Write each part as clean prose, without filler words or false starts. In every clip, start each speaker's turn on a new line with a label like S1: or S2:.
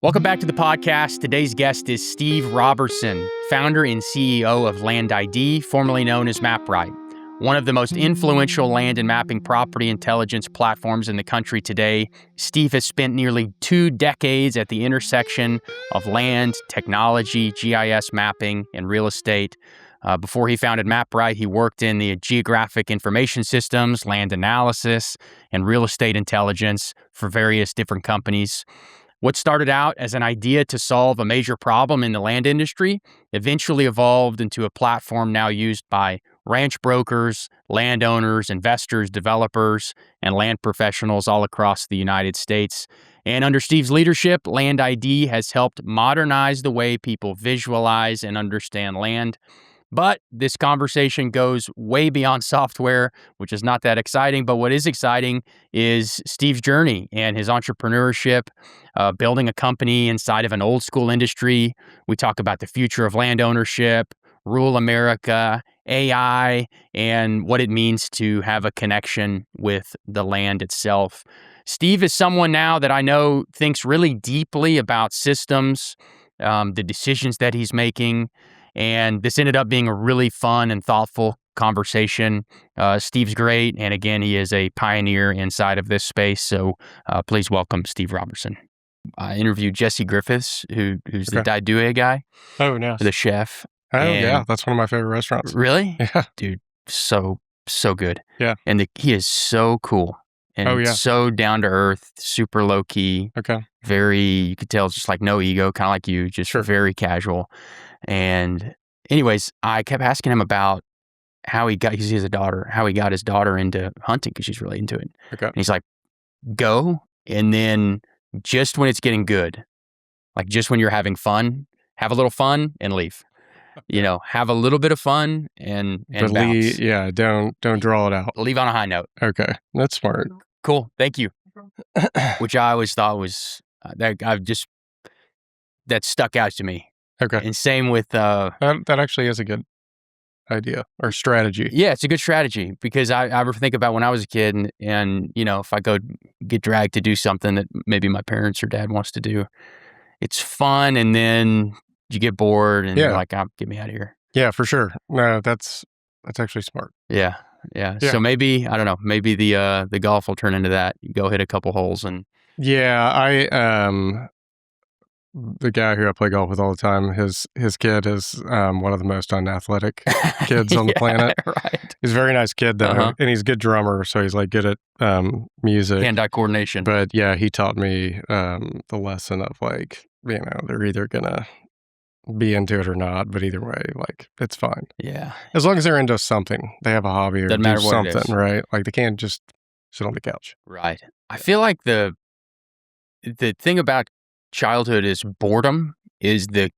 S1: Welcome back to the podcast. Today's guest is Steve Roberson, founder and CEO of Land ID, formerly known as MapRight, one of the most influential land and mapping property intelligence platforms in the country today. Steve has spent nearly 2 decades at the intersection of land, technology, GIS mapping, and real estate. Before he founded MapRight, he worked in the geographic information systems, land analysis, and real estate intelligence for various different companies. What started out as an idea to solve a major problem in the land industry eventually evolved into a platform now used by ranch brokers, landowners, investors, developers, and land professionals all across the United States. And under Steve's leadership, Land ID has helped modernize the way people visualize and understand land. But this conversation goes way beyond software, which is not that exciting. But what is exciting is Steve's journey and his entrepreneurship, building a company inside of an old school industry. We talk about the future of land ownership, rural America, AI, and what it means to have a connection with the land itself. Steve is someone now that I know thinks really deeply about systems, the decisions that he's making. And this ended up being a really fun and thoughtful conversation. Steve's great. And again, he is a pioneer inside of this space. So please welcome Steve Roberson. I interviewed Jesse Griffiths, who's the Daidue guy.
S2: Oh, nice.
S1: The chef.
S2: Oh, yeah. That's one of my favorite restaurants.
S1: Really?
S2: Yeah.
S1: Dude, so good.
S2: Yeah.
S1: And he is so cool. And so down to earth, super low key.
S2: Okay.
S1: Very, you could tell, just like no ego, kind of like you, just very casual. And anyways, I kept asking him about how he got, because he has a daughter, how he got his daughter into hunting, because she's really into it.
S2: Okay.
S1: And he's like, go, and then just when it's getting good, like just when you're having fun, have a little fun and leave. You know, have a little bit of fun and
S2: but
S1: bounce.
S2: Don't draw it out.
S1: Leave on a high note.
S2: Okay, that's smart.
S1: Cool, thank you. Which I always thought was that stuck out to me.
S2: Okay,
S1: and same with
S2: that actually is a good idea or strategy.
S1: Yeah, it's a good strategy, because I ever think about when I was a kid, and you know, if I go get dragged to do something that maybe my parents or dad wants to do, it's fun, and then you get bored and you're like, get me out of here.
S2: Yeah, for sure. No, that's actually smart.
S1: Yeah. So maybe, I don't know, maybe the golf will turn into that. You go hit a couple holes and...
S2: Yeah, the guy who I play golf with all the time, his kid is one of the most unathletic kids on the planet.
S1: Right.
S2: He's a very nice kid, though, and he's a good drummer, so he's like good at music.
S1: Hand-eye coordination.
S2: But yeah, he taught me the lesson of like, you know, they're either going to be into it or not, but either way, like, it's fine.
S1: Yeah.
S2: As long as they're into something, they have a hobby or
S1: Doesn't
S2: do
S1: matter what it
S2: something,
S1: is.
S2: right? Like, they can't just sit on the couch.
S1: Right. I feel like the thing about childhood is boredom is the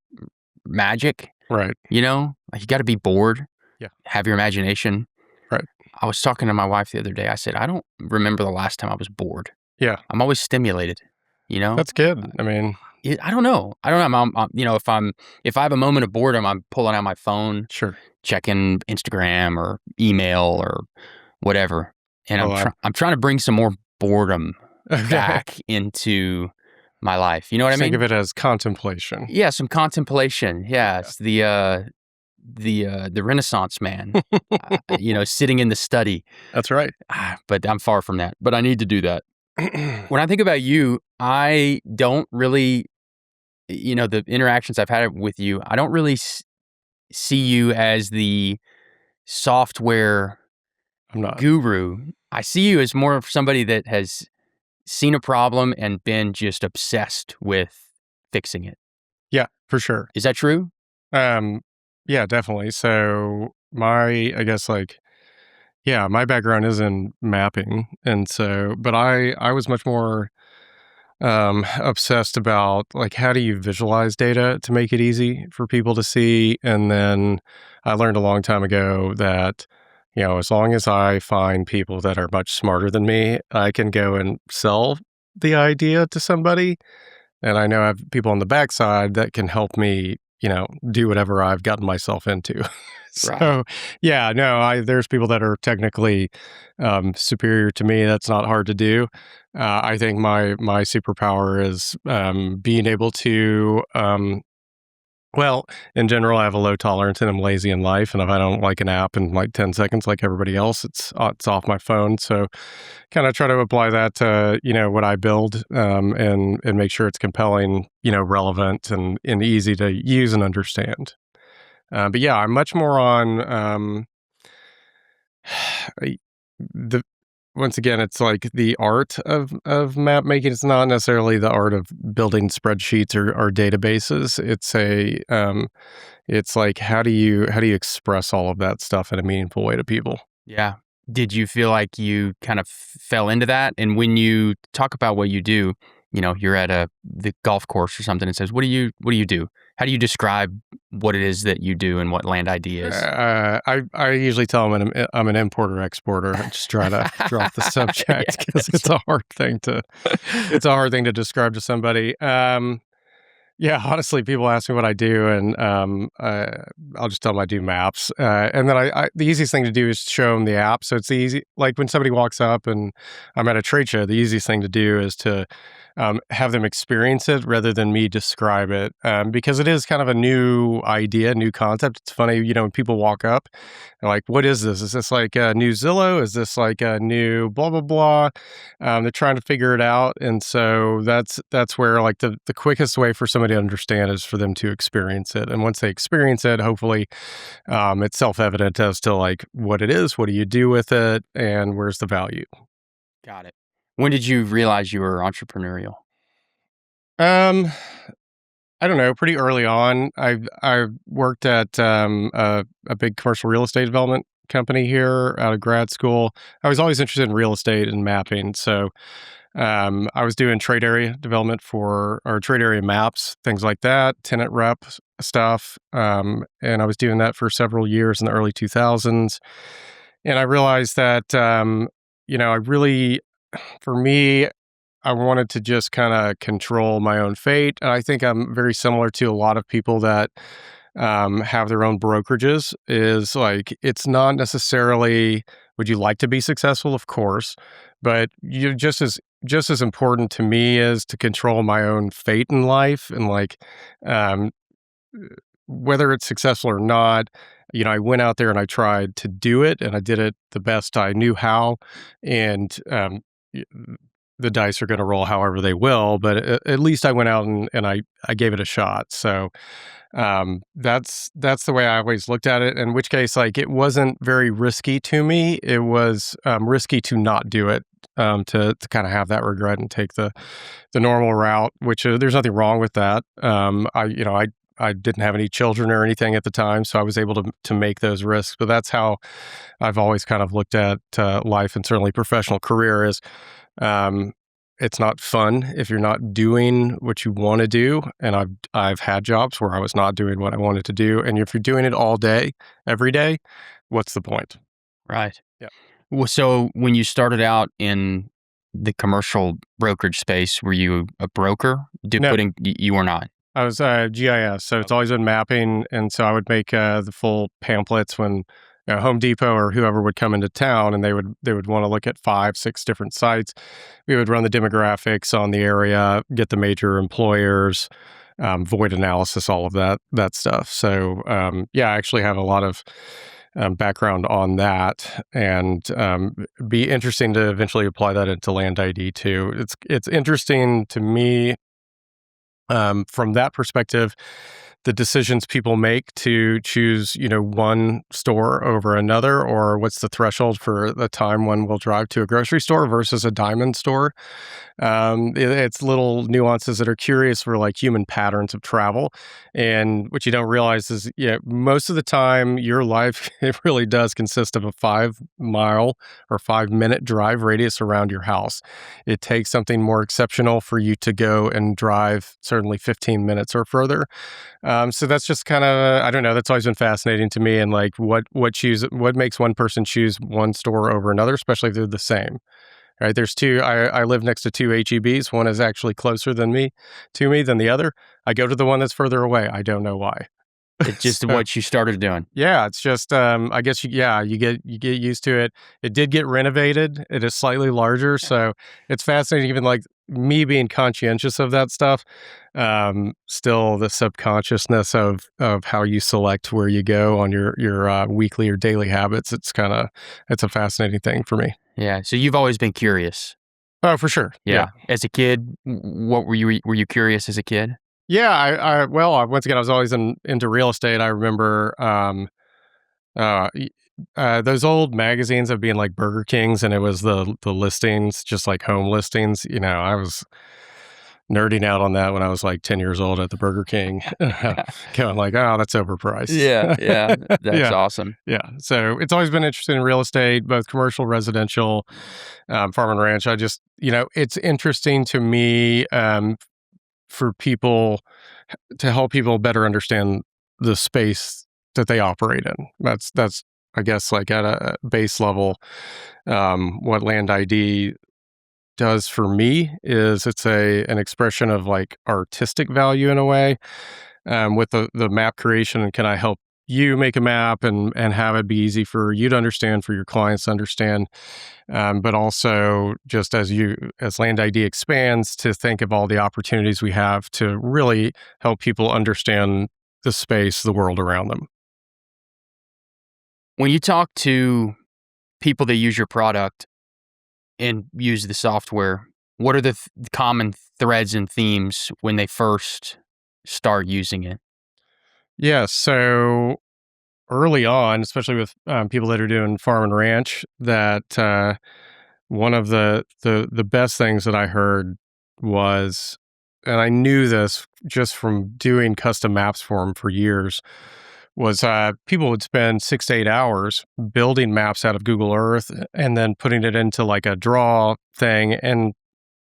S1: magic.
S2: Right.
S1: You know, like you got to be bored.
S2: Yeah.
S1: Have your imagination.
S2: Right.
S1: I was talking to my wife the other day. I said, I don't remember the last time I was bored.
S2: Yeah.
S1: I'm always stimulated, you know?
S2: That's good. I mean...
S1: I don't know. I'm you know, if I have a moment of boredom, I'm pulling out my phone, checking Instagram or email or whatever, and I'm trying to bring some more boredom back into my life. You know what I mean?
S2: Think of it as contemplation.
S1: Yeah, some contemplation. Yeah, it's the Renaissance man, you know, sitting in the study.
S2: That's right.
S1: But I'm far from that. But I need to do that. When I think about you, I don't really, you know, the interactions I've had with you, I don't really see you as the software guru. I see you as more of somebody that has seen a problem and been just obsessed with fixing it.
S2: Yeah, for sure.
S1: Is that true?
S2: Yeah, definitely. So my background is in mapping. And so, but I was much more obsessed about like, how do you visualize data to make it easy for people to see? And then I learned a long time ago that, you know, as long as I find people that are much smarter than me, I can go and sell the idea to somebody. And I know I have people on the backside that can help me, do whatever I've gotten myself into.
S1: Right.
S2: So, yeah, no, there's people that are technically superior to me. That's not hard to do. I think my superpower is being able to. Well, in general, I have a low tolerance and I'm lazy in life. And if I don't like an app in like 10 seconds, like everybody else, it's off my phone. So kind of try to apply that to, what I build and make sure it's compelling, relevant and easy to use and understand. But yeah, I'm much more on the once again, it's like the art of map making. It's not necessarily the art of building spreadsheets or databases. It's like how do you express all of that stuff in a meaningful way to people?
S1: Yeah. Did you feel like you kind of fell into that? And when you talk about what you do, you're at the golf course or something and says, what do you do? How do you describe what it is that you do and what Land ID is?
S2: I usually tell them I'm an importer exporter. I just try to drop the subject because it's a hard thing to describe to somebody. Yeah, honestly, people ask me what I do, and I'll just tell them I do maps. And then the easiest thing to do is show them the app. So it's easy. Like when somebody walks up and I'm at a trade show, the easiest thing to do is to have them experience it rather than me describe it, because it is kind of a new idea, new concept. It's funny, when people walk up, they're like, "What is this? Is this like a new Zillow? Is this like a new blah blah blah?" They're trying to figure it out, and so that's where like the quickest way for somebody to understand is for them to experience it. And once they experience it, hopefully, it's self-evident as to like what it is, what do you do with it, and where's the value.
S1: Got it. When did you realize you were entrepreneurial?
S2: Um, I don't know. Pretty early on, I worked at a big commercial real estate development company here out of grad school. I was always interested in real estate and mapping, so I was doing trade area development for our trade area maps, things like that, tenant rep stuff, and I was doing that for several years in the early 2000s. And I realized that I really, for me, I wanted to just kind of control my own fate. And I think I'm very similar to a lot of people that have their own brokerages. Is like, it's not necessarily, would you like to be successful? Of course, but you just as important to me is to control my own fate in life. And like, um, whether it's successful or not, I went out there and I tried to do it and I did it the best I knew how. And y- the dice are going to roll however they will, but at least I went out and I gave it a shot. So that's the way I always looked at it. In which case, like, it wasn't very risky to me. It was risky to not do it, to kind of have that regret and take the normal route. Which there's nothing wrong with that. I didn't have any children or anything at the time, so I was able to make those risks. But that's how I've always kind of looked at life, and certainly professional career is. It's not fun if you're not doing what you want to do. And I've had jobs where I was not doing what I wanted to do. And if you're doing it all day, every day, what's the point?
S1: Right.
S2: Yeah.
S1: Well, so when you started out in the commercial brokerage space, were you a broker?
S2: No.
S1: You were not.
S2: I was GIS, so it's always been mapping. And so I would make the full pamphlets when Home Depot or whoever would come into town, and they would want to look at 5-6 different sites. We would run the demographics on the area, get the major employers, void analysis, all of that stuff. So I actually have a lot of background on that, and be interesting to eventually apply that into Land ID too. It's interesting to me from that perspective, the decisions people make to choose, one store over another, or what's the threshold for the time one will drive to a grocery store versus a diamond store. It's little nuances that are curious for like human patterns of travel. And what you don't realize is, most of the time your life, it really does consist of a 5-mile or 5-minute drive radius around your house. It takes something more exceptional for you to go and drive certainly 15 minutes or further. So that's just kind of, I don't know, that's always been fascinating to me. And like what makes one person choose one store over another, especially if they're the same. right? There's two. I live next to two HEBs. One is actually closer than me than the other. I go to the one that's further away. I don't know why.
S1: It's just
S2: So,
S1: what you started doing.
S2: yeah, it's just I guess you get used to it. It did get renovated. It is slightly larger, so it's fascinating. Even like me being conscientious of that stuff, still the subconsciousness of how you select where you go on your weekly or daily habits. It's a fascinating thing for me.
S1: Yeah. So you've always been curious.
S2: Oh, for sure.
S1: Yeah. As a kid, what were you curious as a kid?
S2: Yeah. Once again, I was always into real estate. I remember Uh, y those old magazines of being like Burger Kings, and it was the listings, just like home listings. I was nerding out on that when I was like 10 years old at the Burger King, going like, "Oh, that's overpriced."
S1: Yeah, yeah, that's
S2: Yeah,
S1: awesome.
S2: yeah. So it's always been interested in real estate, both commercial, residential, farm and ranch. It's interesting to me, for people to help people better understand the space that they operate in. That's I guess like at a base level, what Land ID does for me is it's an expression of like artistic value in a way, with the map creation. And can I help you make a map and have it be easy for you to understand, for your clients to understand, but also just as Land ID expands, to think of all the opportunities we have to really help people understand the space, the world around them.
S1: When you talk to people that use your product and use the software, what are the common threads and themes when they first start using it?
S2: Yeah, so early on, especially with people that are doing farm and ranch, that one of the best things that I heard was, and I knew this just from doing custom maps for them for years, was people would spend 6 to 8 hours building maps out of Google Earth and then putting it into like a draw thing and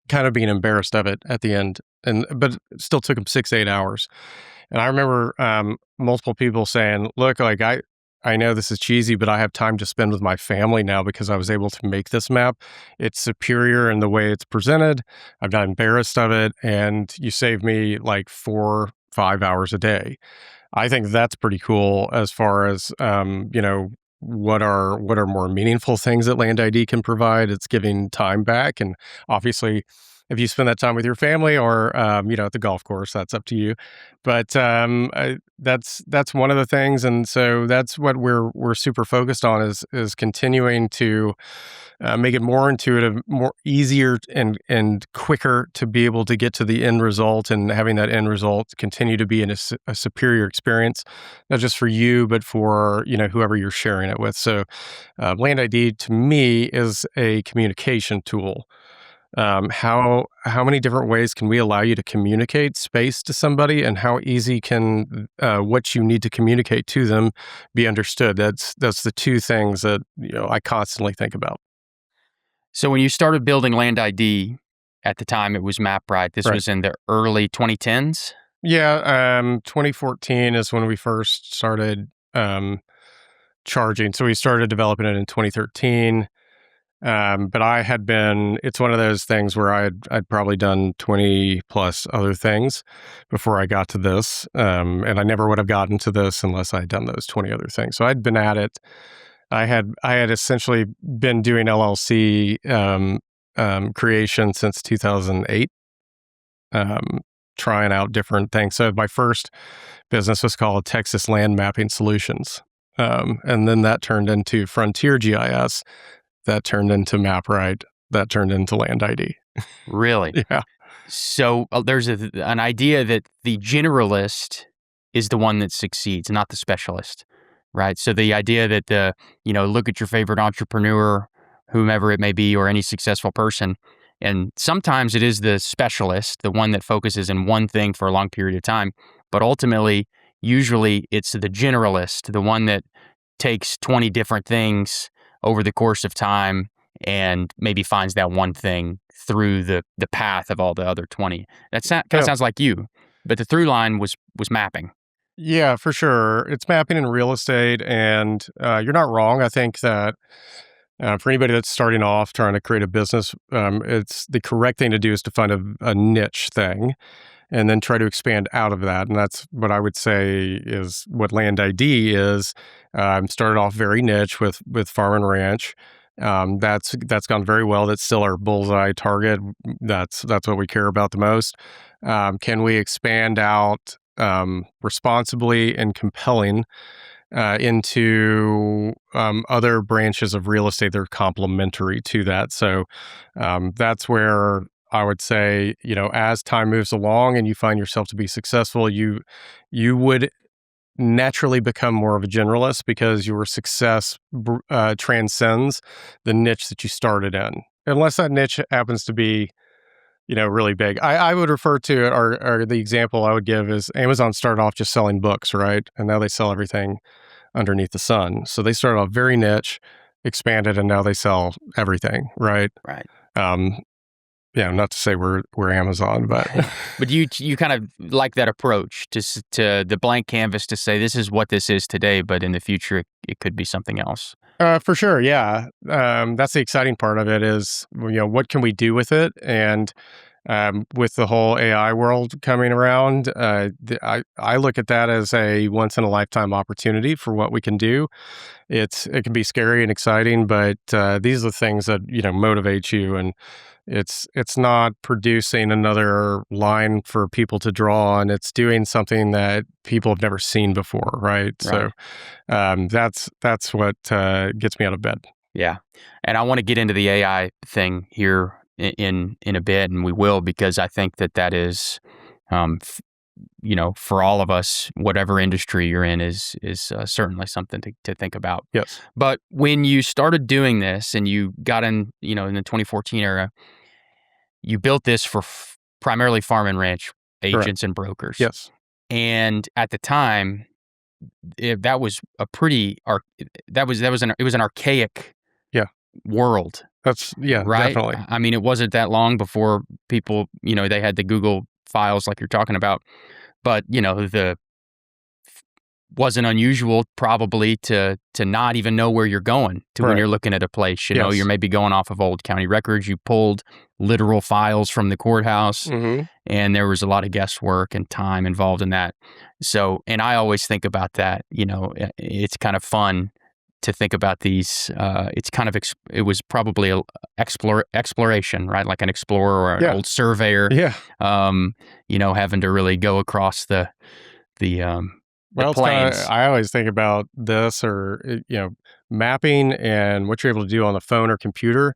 S2: kind of being embarrassed of it at the end. But it still took them 6 to 8 hours. And I remember multiple people saying, "Look, like I know this is cheesy, but I have time to spend with my family now because I was able to make this map. It's superior in the way it's presented. I'm not embarrassed of it, and you save me like 4, 5 hours a day." I think that's pretty cool as far as what are more meaningful things that Land ID can provide. It's giving time back, and obviously, if you spend that time with your family or at the golf course, that's up to you. But that's one of the things, and so that's what we're super focused on is continuing to make it more intuitive, more easier and quicker to be able to get to the end result, and having that end result continue to be a superior experience, not just for you, but for whoever you're sharing it with. So, Land ID to me is a communication tool. How many different ways can we allow you to communicate space to somebody, and how easy can what you need to communicate to them be understood? That's the two things that I constantly think about.
S1: So when you started building Land ID, at the time it was MapRight. This
S2: Right.
S1: was in the early 2010s.
S2: Yeah, 2014 is when we first started charging. So we started developing it in 2013. But it's one of those things where I'd probably done 20 plus other things before I got to this. And I never would have gotten to this unless I'd done those 20 other things. So I'd been at it. I had essentially been doing LLC creation since 2008, trying out different things. So my first business was called Texas Land Mapping Solutions. And then that turned into Frontier GIS, that turned into MapRight, that turned into Land ID.
S1: Really?
S2: Yeah.
S1: So there's an idea that the generalist is the one that succeeds, not the specialist, right? So the idea that look at your favorite entrepreneur, whomever it may be, or any successful person, and sometimes it is the specialist, the one that focuses in one thing for a long period of time, but ultimately, usually it's the generalist, the one that takes 20 different things over the course of time and maybe finds that one thing through the path of all the other 20. That kind of sounds like you, but the through line was mapping.
S2: Yeah, for sure. It's mapping in real estate, and you're not wrong. I think that For anybody that's starting off trying to create a business, it's the correct thing to do is to find a niche thing and then try to expand out of that. And that's what I would say is what Land ID is. Started off very niche with farm and ranch. That's gone very well. That's still our bullseye target. That's what we care about the most. Can we expand out responsibly and compelling into other branches of real estate that are complementary to that? So that's where I would say, as time moves along and you find yourself to be successful, you would naturally become more of a generalist because your success transcends the niche that you started in, unless that niche happens to be, really big. I would refer to it, or the example I would give is Amazon started off just selling books, right? And now they sell everything underneath the sun. So they started off very niche, expanded, and now they sell everything, right?
S1: Right.
S2: Yeah, not to say we're Amazon, but
S1: But you kind of like that approach to the blank canvas to say this is what this is today, but in the future it could be something else.
S2: for sure, yeah. That's the exciting part of it is, what can we do with it? And with the whole AI world coming around, I look at that as a once in a lifetime opportunity for what we can do. It can be scary and exciting, but these are the things that motivate you, and it's not producing another line for people to draw on. It's doing something that people have never seen before, right?
S1: Right.
S2: So that's what gets me out of bed.
S1: Yeah. And I want to get into the AI thing here in a bit, and we will, because I think that is, for all of us, whatever industry you're in is certainly something to think about.
S2: Yes.
S1: But when you started doing this and you got in the 2014 era, you built this for primarily farm and ranch agents
S2: Correct.
S1: and brokers.
S2: Yes.
S1: And at the time, that was a pretty it was an archaic
S2: Yeah.
S1: world,
S2: Yeah,
S1: right?
S2: definitely.
S1: I mean, it wasn't that long before people, they had the Google files like you're talking about, but the wasn't unusual probably to not even know where you're going to when
S2: Right.
S1: you're looking at a place. You're
S2: Yes.
S1: maybe going off of old county records. You pulled literal files from the courthouse,
S2: Mm-hmm.
S1: and there was a lot of guesswork and time involved in that. So, and I always think about that. It's kind of fun to think about these. It's kind of it was probably a exploration, right? Like an explorer or an
S2: Yeah.
S1: old surveyor.
S2: Yeah.
S1: Having to really go across the
S2: Well, it's
S1: plains.
S2: I always think about this, or mapping and what you're able to do on the phone or computer.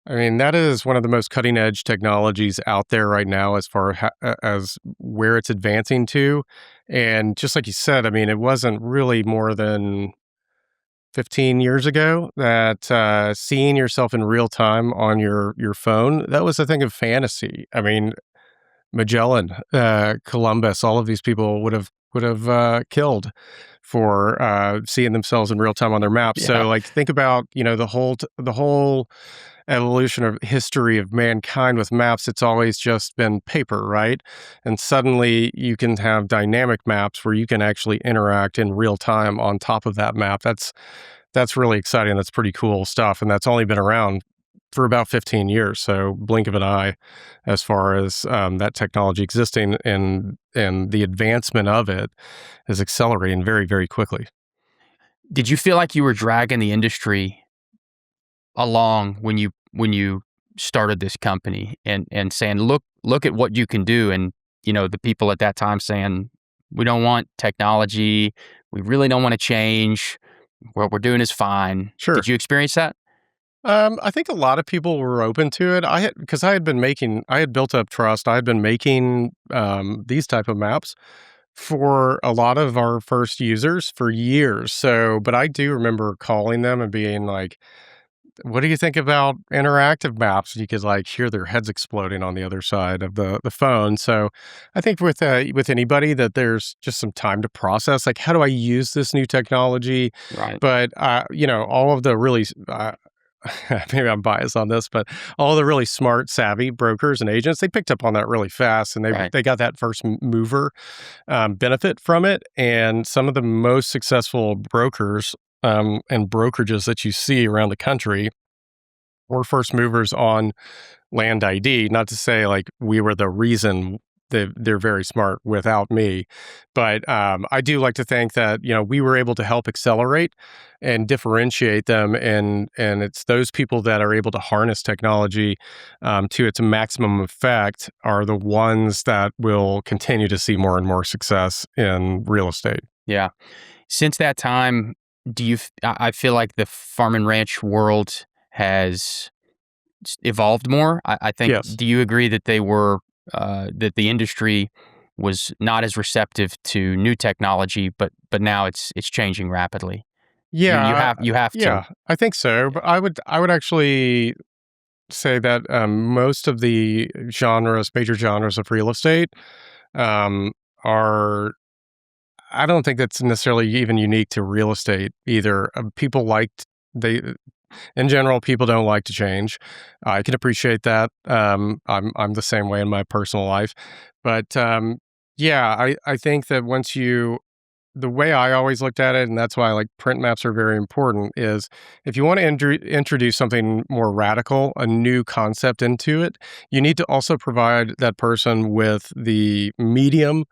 S2: I mean, that is one of the most cutting edge technologies out there right now, as far as where it's advancing to. And just like you said, I mean, it wasn't really more than 15 years ago that seeing yourself in real time on your phone, that was a thing of fantasy. I mean, Magellan, Columbus, all of these people would have killed for seeing themselves in real time on their maps.
S1: Yeah.
S2: So, like, think about the whole evolution of history of mankind with maps. It's always just been paper, right? And suddenly you can have dynamic maps where you can actually interact in real time on top of that map. That's really exciting. That's pretty cool stuff, and that's only been around for about 15 years. So blink of an eye as far as that technology existing, and the advancement of it is accelerating very, very quickly.
S1: Did you feel like you were dragging the industry along when you started this company and saying, look at what you can do? And, the people at that time saying, we don't want technology. We really don't want to change. What we're doing is fine.
S2: Sure.
S1: Did you experience that?
S2: I think a lot of people were open to it. Because I had built up trust. I had been making these type of maps for a lot of our first users for years. So, but I do remember calling them and being like, "What do you think about interactive maps?" You could like hear their heads exploding on the other side of the phone. So, I think with anybody that there's just some time to process, like, how do I use this new technology?
S1: Right.
S2: But all of the really maybe I'm biased on this, but all the really smart, savvy brokers and agents, they picked up on that really fast, and
S1: Right.
S2: they got that first mover benefit from it. And some of the most successful brokers and brokerages that you see around the country were first movers on Land ID. Not to say like we were the reason that they're very smart without me, but I do like to think that we were able to help accelerate and differentiate them, and it's those people that are able to harness technology to its maximum effect are the ones that will continue to see more and more success in real estate.
S1: Yeah. Since that time, I feel like the farm and ranch world has evolved more. I think,
S2: Yes.
S1: do you agree that that the industry was not as receptive to new technology, but now it's changing rapidly?
S2: Yeah,
S1: You have to.
S2: yeah, I think so. But I would actually say that most of the major genres of real estate, um, are. I don't think that's necessarily even unique to real estate either. People liked they in general, people don't like to change. I can appreciate that. I'm the same way in my personal life, but yeah, I think that the way I always looked at it, and that's why like print maps are very important, is if you want to introduce something more radical, a new concept into it, you need to also provide that person with the medium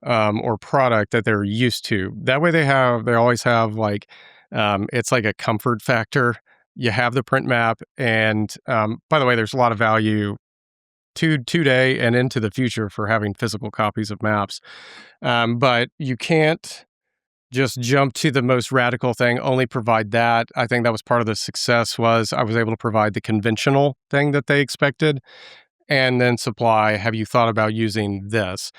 S2: or product that they're used to. That way, they always have like it's like a comfort factor. You have the print map, and by the way, there's a lot of value to today and into the future for having physical copies of maps. But you can't just jump to the most radical thing, only provide that. I think that was part of the success was I was able to provide the conventional thing that they expected and then supply, have you thought about using this?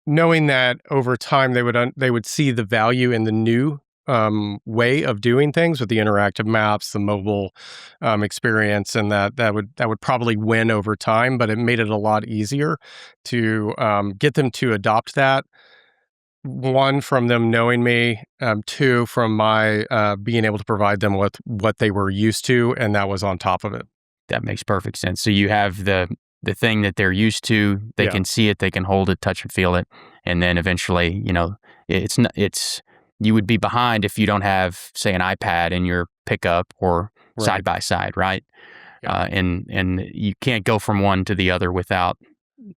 S2: Knowing that over time they would see the value in the new way of doing things with the interactive maps, the mobile experience, and that would probably win over time. But it made it a lot easier to get them to adopt that. One, from them knowing me. Two, from my being able to provide them with what they were used to, and that was on top of it.
S1: That makes perfect sense. So you have the thing that they're used to. They
S2: Yeah,
S1: can see it, they can hold it, touch and feel it, and then eventually, it's you would be behind if you don't have, say, an iPad in your pickup or side
S2: right.
S1: by side, right?
S2: Yeah.
S1: And you can't go from one to the other without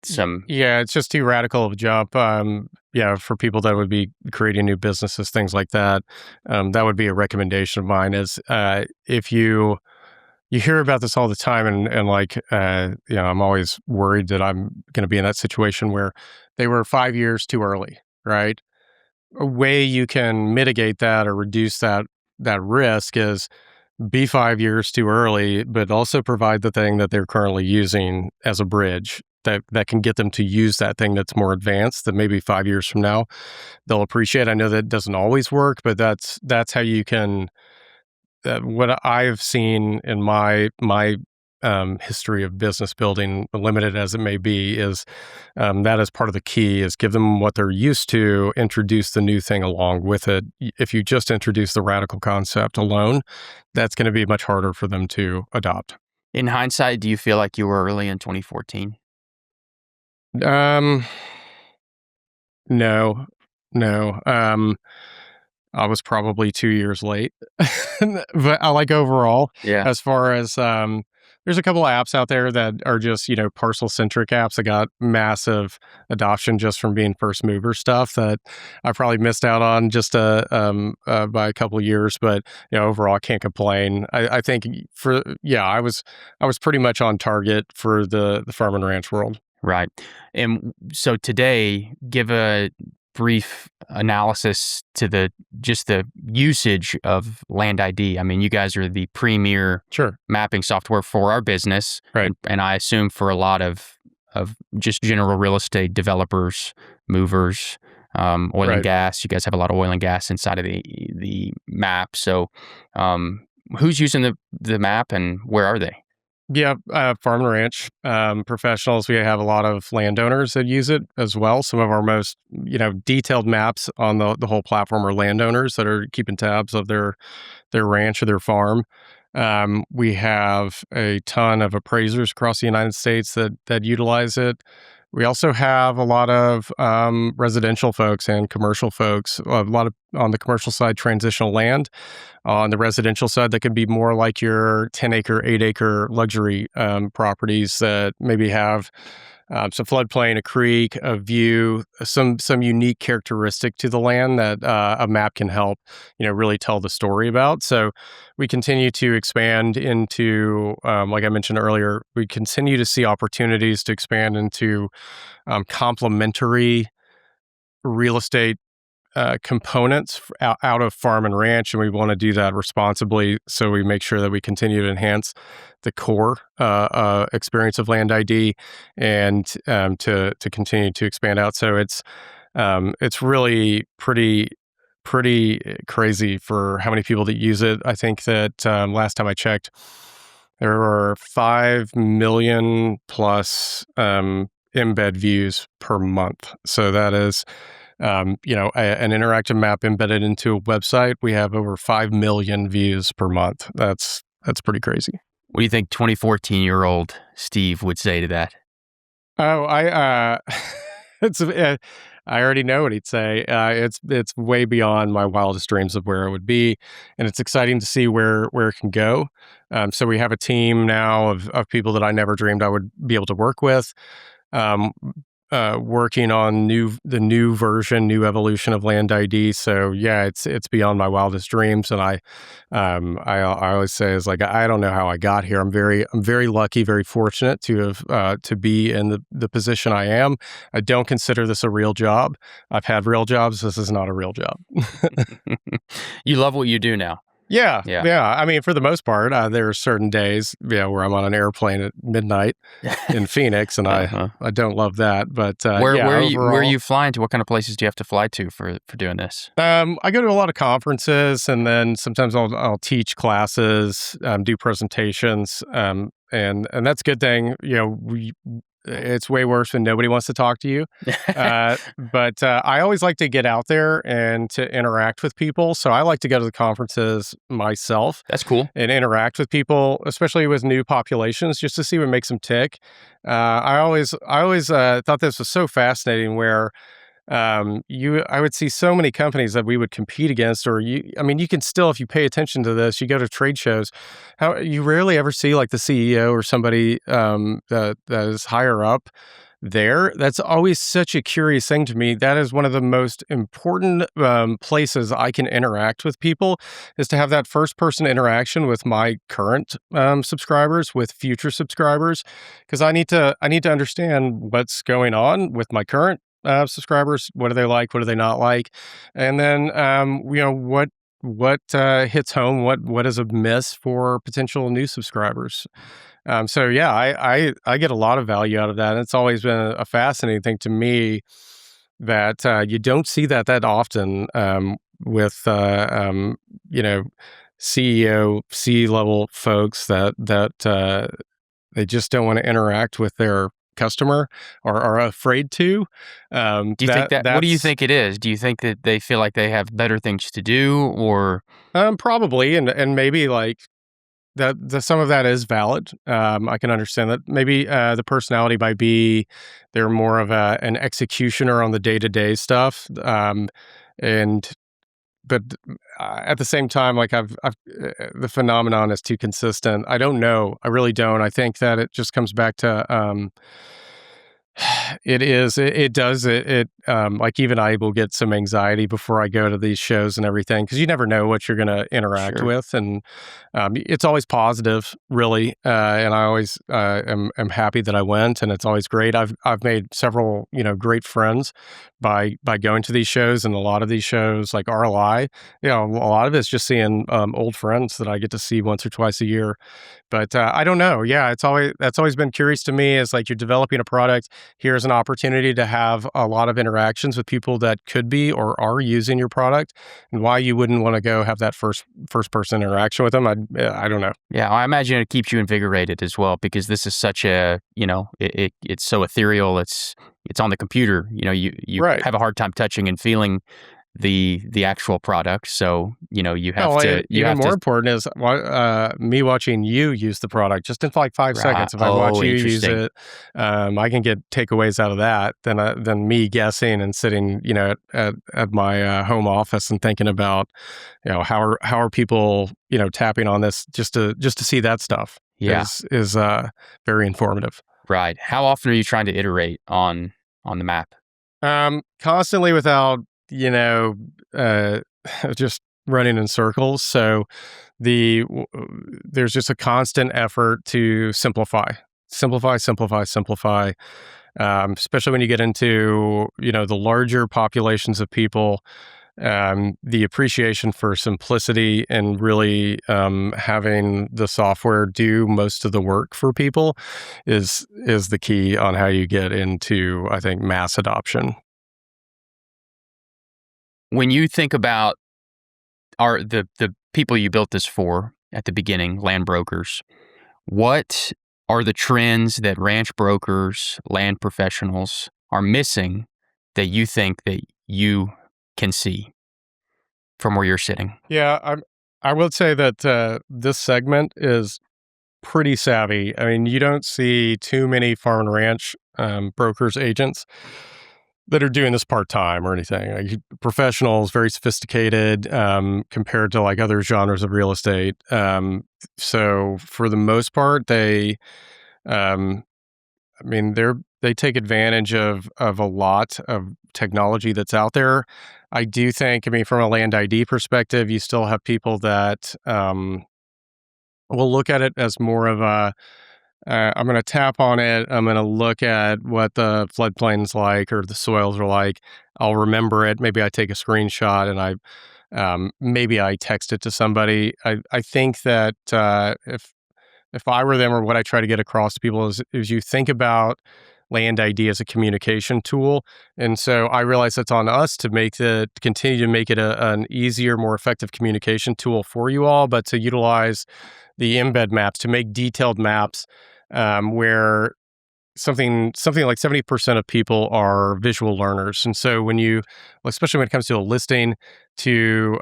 S1: some.
S2: Yeah, it's just too radical of a jump. Yeah, for people that would be creating new businesses, things like that, that would be a recommendation of mine. Is if you hear about this all the time, and like I'm always worried that I'm going to be in that situation where they were 5 years too early, right? A way you can mitigate that or reduce that risk is be 5 years too early, but also provide the thing that they're currently using as a bridge that can get them to use that thing that's more advanced that maybe 5 years from now they'll appreciate. I know that doesn't always work, but that's how you can. What I've seen in my history of business building, limited as it may be, is that is part of the key is give them what they're used to, introduce the new thing along with it. If you just introduce the radical concept alone, that's going to be much harder for them to adopt.
S1: In hindsight, do you feel like you were early in 2014?
S2: Um, no, no. I was probably 2 years late, but I like overall,
S1: Yeah.
S2: as far as there's a couple of apps out there that are just parcel centric apps that got massive adoption just from being first mover stuff that I probably missed out on just by a couple of years. But overall, I can't complain. I think I was pretty much on target for the farm and ranch world.
S1: Right. And so today, give a brief analysis to the usage of Land ID. I mean, you guys are the premier
S2: Sure.
S1: mapping software for our business,
S2: Right.
S1: and I assume for a lot of just general real estate developers, movers, oil and
S2: Right.
S1: gas. You guys have a lot of oil and gas inside of the map. So, who's using the map, and where are they?
S2: Yeah, farm and ranch professionals. We have a lot of landowners that use it as well. Some of our most, detailed maps on the whole platform are landowners that are keeping tabs of their ranch or their farm. We have a ton of appraisers across the United States that utilize it. We also have a lot of residential folks and commercial folks, a lot of on the commercial side, transitional land. On the residential side, that could be more like your 10-acre, 8-acre luxury properties that maybe have some floodplain, a creek, a view, some unique characteristic to the land that a map can help, really tell the story about. So we continue to expand into, like I mentioned earlier, we continue to see opportunities to expand into complementary real estate components out of farm and ranch, and we want to do that responsibly. So we make sure that we continue to enhance the core experience of Land ID, and to continue to expand out. So it's really pretty crazy for how many people that use it. I think that last time I checked, there were 5 million plus embed views per month. So that is an interactive map embedded into a website. We have over 5 million views per month. That's pretty crazy.
S1: What do you think 2014-year-old Steve would say to that?
S2: Oh, I already know what he'd say. It's way beyond my wildest dreams of where it would be, and it's exciting to see where it can go. So we have a team now of people that I never dreamed I would be able to work with. Working on the new version, new evolution of Land ID. So yeah, it's beyond my wildest dreams. And I always say is like, I don't know how I got here. I'm very lucky, very fortunate to have to be in the position I am. I don't consider this a real job. I've had real jobs. This is not a real job.
S1: You love what you do now.
S2: Yeah. I mean, for the most part, there are certain days, where I'm on an airplane at midnight in Phoenix, and I don't love that. But
S1: where are you flying to? What kind of places do you have to fly to for doing this?
S2: I go to a lot of conferences, and then sometimes I'll teach classes, do presentations, and that's a good thing. It's way worse when nobody wants to talk to you. But I always like to get out there and to interact with people. So I like to go to the conferences myself.
S1: That's cool.
S2: And interact with people, especially with new populations, just to see what makes them tick. I always thought this was so fascinating where I would see so many companies that we would compete against, you can still, if you pay attention to this, you go to trade shows, how you rarely ever see like the CEO or somebody that is higher up there. That's always such a curious thing to me. That is one of the most important places I can interact with people, is to have that first person interaction with my current subscribers, with future subscribers, because I need to understand what's going on with my current subscribers. What do they like? What do they not like? And then, what hits home? What is a miss for potential new subscribers? So yeah, I get a lot of value out of that. And it's always been a fascinating thing to me that you don't see that often with CEO, C-level folks that they just don't want to interact with their customer or are afraid to.
S1: Do you think that? What do you think it is? Do you think that they feel like they have better things to do, or
S2: probably, and maybe like that some of that is valid. I can understand that. Maybe the personality might be they're more of an executioner on the day-to-day stuff, but at the same time, like the phenomenon is too consistent. I don't know. I really don't. I think that it just comes back to it does like even I will get some anxiety before I go to these shows and everything, because you never know what you're going to interact with, and it's always positive, really, and I always am happy that I went, and it's always great. I've made several great friends by going to these shows, and a lot of these shows like RLI, a lot of it's just seeing old friends that I get to see once or twice a year. But I don't know. Yeah, that's always been curious to me, is like you're developing a product. Here's an opportunity to have a lot of interactions with people that could be or are using your product, and why you wouldn't want to go have that first person interaction with them. I don't know.
S1: Yeah, I imagine it keeps you invigorated as well, because this is such a it's so ethereal. It's on the computer. You
S2: right.
S1: have a hard time touching and feeling the actual product. So, you have
S2: Well,
S1: to,
S2: even more important is me watching you use the product just in like 5 seconds. If I watch
S1: Oh,
S2: you use
S1: interesting.
S2: it, I can get takeaways out of that than me guessing and sitting, at my home office and thinking about, how are people, tapping on this just to see that stuff
S1: Yeah.
S2: is very informative.
S1: Right. How often are you trying to iterate on the map?
S2: Constantly without, uh, just running in circles. So there's just a constant effort to simplify. Especially when you get into, the larger populations of people, the appreciation for simplicity and really having the software do most of the work for people is the key on how you get into, I think, mass adoption.
S1: When you think about the people you built this for at the beginning, land brokers, what are the trends that ranch brokers, land professionals are missing that you think that you can see from where you're sitting?
S2: Yeah, I would say that this segment is pretty savvy. I mean, you don't see too many farm and ranch brokers, agents that are doing this part time or anything. Like, professionals, very sophisticated compared to like other genres of real estate. So for the most part, um, they take advantage of a lot of technology that's out there. I do think, from a land ID perspective, you still have people that will look at it as more of a, I'm going to tap on it. I'm going to look at what the floodplain's like or the soils are like. I'll remember it. Maybe I take a screenshot and maybe I text it to somebody. I think that if I were them, or what I try to get across to people is you think about land ID as a communication tool. And so I realize that's on us to continue to make it an easier, more effective communication tool for you all, but to utilize the embed maps to make detailed maps where something like 70% of people are visual learners. And so especially when it comes to a listing, to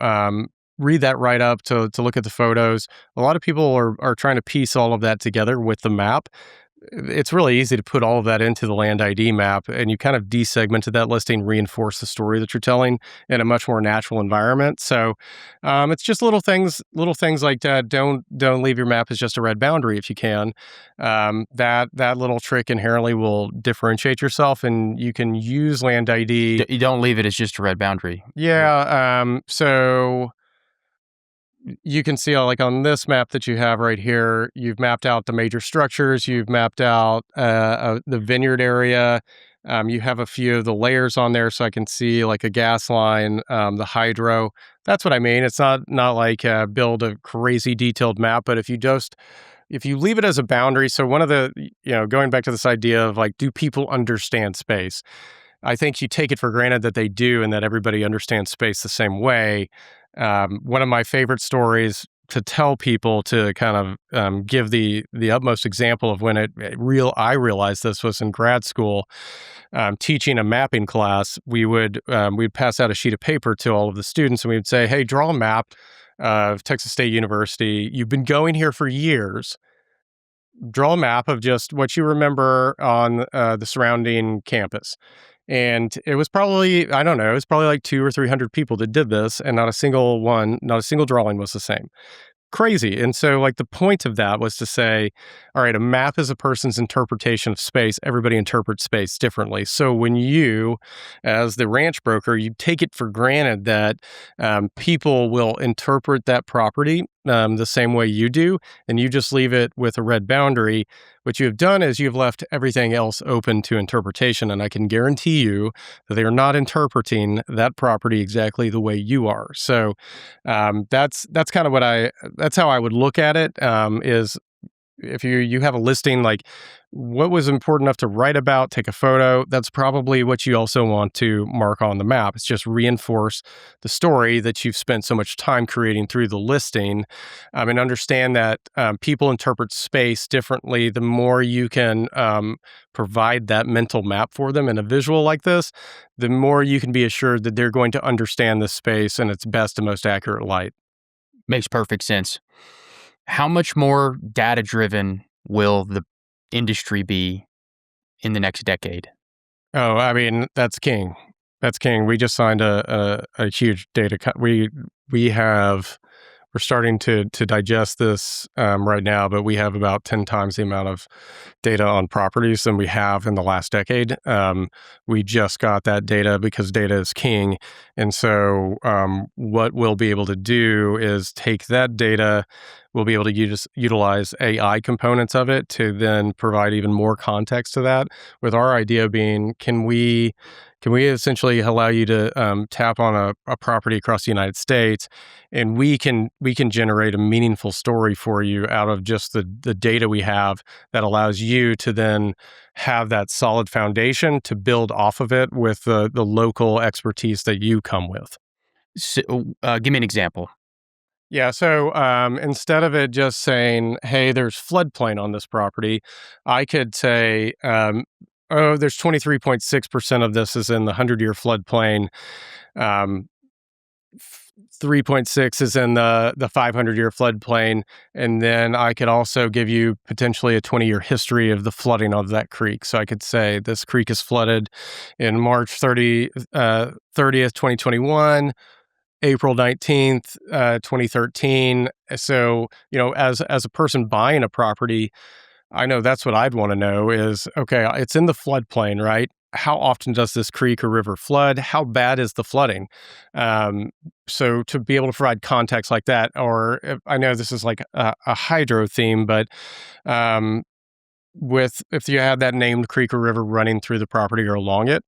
S2: read that right up, to look at the photos, a lot of people are trying to piece all of that together with the map. It's really easy to put all of that into the land ID map, and you kind of desegmented that listing, reinforce the story that you're telling in a much more natural environment. So it's just little things like that. Don't leave your map as just a red boundary if you can. That little trick inherently will differentiate yourself, and you can use land ID.
S1: You don't leave it as just a red boundary.
S2: Yeah. So you can see, like on this map that you have right here, you've mapped out the major structures, you've mapped out the vineyard area. You have a few of the layers on there, so I can see like a gas line, the hydro. That's what I mean. It's not like build a crazy detailed map, but if you leave it as a boundary, so one of the, going back to this idea of like, do people understand space? I think you take it for granted that they do and that everybody understands space the same way. One of my favorite stories to tell people, to kind of give the utmost example of when I realized this, was in grad school, teaching a mapping class. We'd pass out a sheet of paper to all of the students, and we would say, "Hey, draw a map of Texas State University. You've been going here for years. Draw a map of just what you remember on the surrounding campus." And it was probably, I don't know, it was probably like 200 or 300 people that did this, and not a single drawing was the same. Crazy. And so, like, the point of that was to say, all right, a map is a person's interpretation of space. Everybody interprets space differently. So when you, as the ranch broker, you take it for granted that people will interpret that property the same way you do, and you just leave it with a red boundary. What you have done is you've left everything else open to interpretation, and I can guarantee you that they are not interpreting that property exactly the way you are. So that's kind of that's how I would look at it. Is if you have a listing, like what was important enough to write about, take a photo. That's probably what you also want to mark on the map. It's just reinforce the story that you've spent so much time creating through the listing, and understand that people interpret space differently. The more you can provide that mental map for them in a visual like this, the more you can be assured that they're going to understand the space in its best and most accurate light.
S1: Makes perfect sense. How much more data-driven will the industry be in the next decade?
S2: Oh, I mean, that's king. That's king. We just signed a huge data cut. We're starting to digest this right now, but we have about 10 times the amount of data on properties than we have in the last decade. We just got that data because data is king. And so what we'll be able to do is take that data, we'll be able to utilize AI components of it to then provide even more context to that, with our idea being, can we essentially allow you to tap on a property across the United States, and we can generate a meaningful story for you out of just the data we have, that allows you to then have that solid foundation to build off of it with the local expertise that you come with.
S1: So, give me an example.
S2: Yeah, so instead of it just saying, "Hey, there's floodplain on this property," I could say, "Oh, there's 23.6% of this is in the 100-year floodplain. Um, 3.6 is in the 500-year floodplain," and then I could also give you potentially a 20-year history of the flooding of that creek. So I could say this creek is flooded in March 30th, 2021. April 19th, 2013. So, as a person buying a property, I know that's what I'd want to know is, okay, it's in the floodplain, right? How often does this creek or river flood? How bad is the flooding? So to be able to provide context like that, or I know this is like a hydro theme, but if you have that named creek or river running through the property or along it,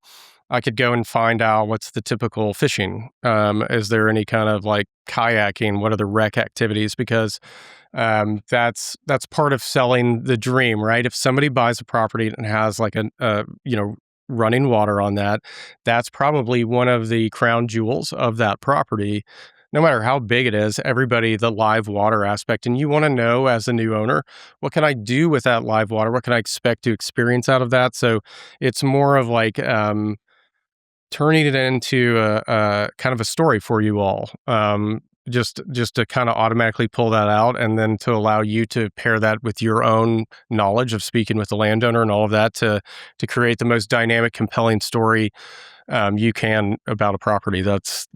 S2: I could go and find out what's the typical fishing. Is there any kind of like kayaking? What are the rec activities? Because that's part of selling the dream, right? If somebody buys a property and has like running water on that, that's probably one of the crown jewels of that property. No matter how big it is, the live water aspect, and you want to know as a new owner, what can I do with that live water? What can I expect to experience out of that? So it's more of like turning it into a kind of a story for you all. Just to kind of automatically pull that out, and then to allow you to pair that with your own knowledge of speaking with the landowner and all of that to create the most dynamic, compelling story you can about a property. Those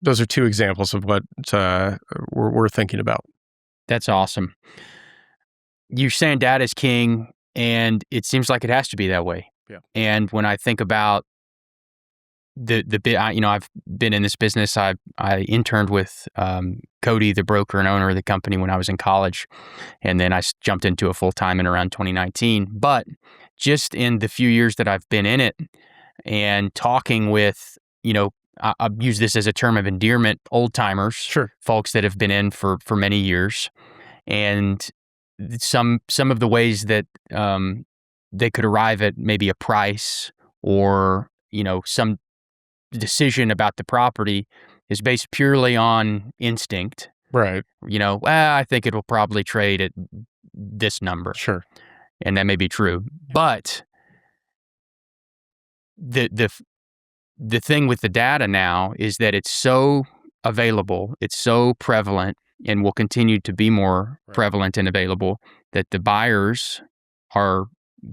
S2: are two examples of what we're thinking about.
S1: That's awesome. You're saying data is king, and it seems like it has to be that way.
S2: Yeah.
S1: And when I think about I've been in this business. I interned with Cody, the broker and owner of the company, when I was in college, and then I jumped into a full time in around 2019. But just in the few years that I've been in it, and talking with, I'll use this as a term of endearment, old timers,
S2: Sure,
S1: folks that have been in for many years, and some of the ways that they could arrive at maybe a price, or some decision about the property is based purely on instinct.
S2: right,
S1: I think it'll probably trade at this number.
S2: sure,
S1: And that may be true. But the thing with the data now is that it's so available, it's so prevalent, and will continue to be more prevalent and available, that the buyers are